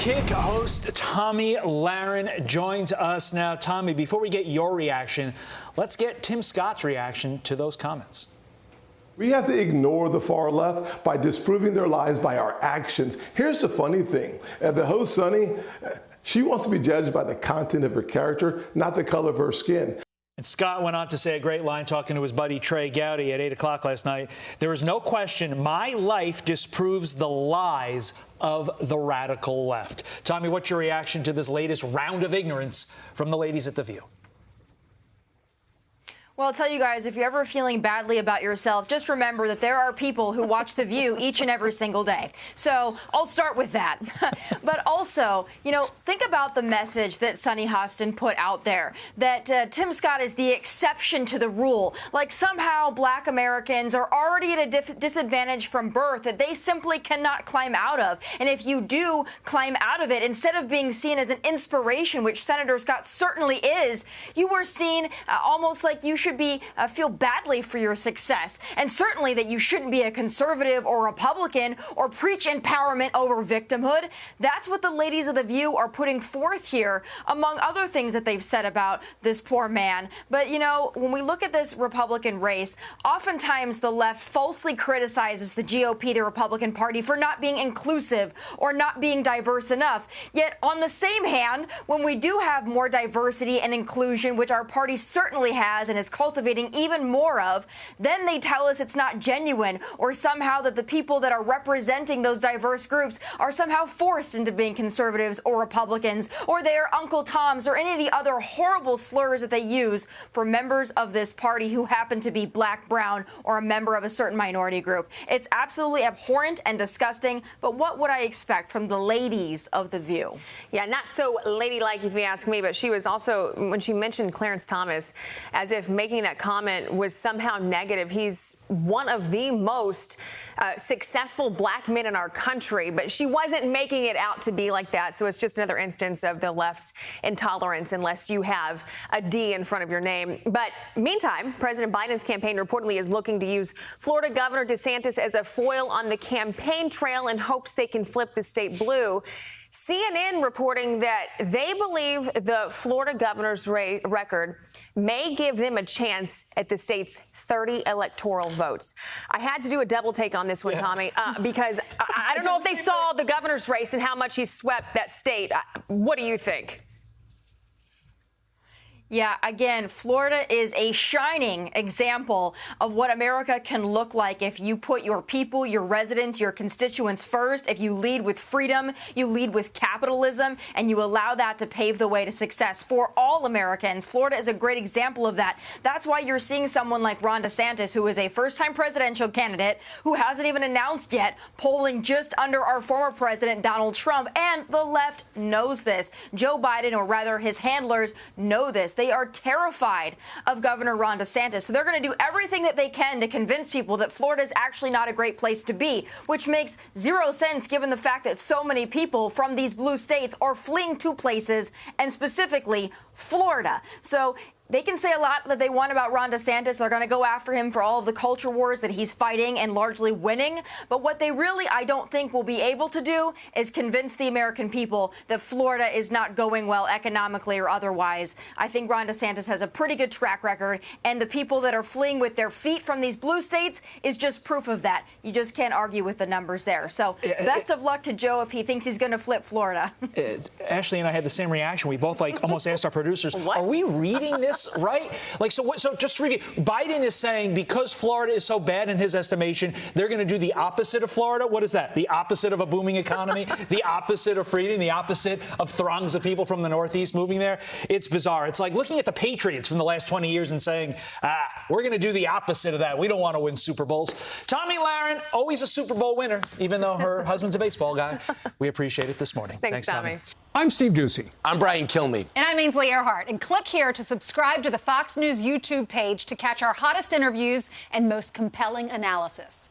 OutKick host Tomi Lahren joins us now. Tomi, before we get your reaction, let's get Tim Scott's reaction to those comments. We have to ignore the far left by disproving their lies by our actions. Here's the funny thing. The host, Sunny, she wants to be judged by the content of her character, not the color of her skin. And Scott went on to say a great line talking to his buddy Trey Gowdy at 8 o'clock last night. There is no question my life disproves the lies of the radical left. Tomi, what's your reaction to this latest round of ignorance from the ladies at The View? Well, I'll tell you guys, if you're ever feeling badly about yourself, just remember that there are people who watch The View each and every single day. So I'll start with that. But also, think about the message that Sunny Hostin put out there, that Tim Scott is the exception to the rule. Like somehow black Americans are already at a disadvantage from birth that they simply cannot climb out of. And if you do climb out of it, instead of being seen as an inspiration, which Senator Scott certainly is, you were seen almost like you should feel badly for your success, and certainly that you shouldn't be a conservative or Republican or preach empowerment over victimhood. That's what the ladies of The View are putting forth here, among other things that they've said about this poor man. But, when we look at this Republican race, oftentimes the left falsely criticizes the GOP, the Republican Party, for not being inclusive or not being diverse enough. Yet, on the same hand, when we do have more diversity and inclusion, which our party certainly has and is cultivating even more of, then they tell us it's not genuine, or somehow that the people that are representing those diverse groups are somehow forced into being conservatives or Republicans, or they're Uncle Toms, or any of the other horrible slurs that they use for members of this party who happen to be black, brown, or a member of a certain minority group. It's absolutely abhorrent and disgusting, but what would I expect from the ladies of The View? Yeah, not so ladylike if you ask me, but she was also, when she mentioned Clarence Thomas, as if making that comment was somehow negative. He's one of the most successful black men in our country, but she wasn't making it out to be like that. So it's just another instance of the left's intolerance unless you have a D in front of your name. But meantime, President Biden's campaign reportedly is looking to use Florida Governor DeSantis as a foil on the campaign trail in hopes they can flip the state blue. CNN reporting that they believe the Florida governor's record may give them a chance at the state's 30 electoral votes. I had to do a double take on this one, Tomi, because I don't know if they saw the governor's race and how much he swept that state. What do you think? Yeah, again, Florida is a shining example of what America can look like if you put your people, your residents, your constituents first, if you lead with freedom, you lead with capitalism, and you allow that to pave the way to success for all Americans. Florida is a great example of that. That's why you're seeing someone like Ron DeSantis, who is a first-time presidential candidate, who hasn't even announced yet, polling just under our former president, Donald Trump. And the left knows this. Joe Biden, or rather his handlers, know this. They are terrified of Governor Ron DeSantis. So they're going to do everything that they can to convince people that Florida is actually not a great place to be, which makes zero sense given the fact that so many people from these blue states are fleeing to places, and specifically Florida. So they can say a lot that they want about Ron DeSantis. They're going to go after him for all of the culture wars that he's fighting and largely winning. But what they really, I don't think, will be able to do is convince the American people that Florida is not going well economically or otherwise. I think Ron DeSantis has a pretty good track record, and the people that are fleeing with their feet from these blue states is just proof of that. You just can't argue with the numbers there. So best of luck to Joe if he thinks he's going to flip Florida. Ashley and I had the same reaction. We both almost asked our producers, are we reading this right? So just to review, Biden is saying because Florida is so bad in his estimation, they're going to do the opposite of Florida. What is that? The opposite of a booming economy, the opposite of freedom, the opposite of throngs of people from the Northeast moving there. It's bizarre. It's like looking at the Patriots from the last 20 years and saying, we're going to do the opposite of that. We don't want to win Super Bowls. Tomi Lahren, always a Super Bowl winner, even though her husband's a baseball guy. We appreciate it this morning. Thanks Tomi. I'm Steve Ducey. I'm Brian Kilmeade. And I'm Ainsley Earhart. And click here to subscribe to the Fox News YouTube page to catch our hottest interviews and most compelling analysis.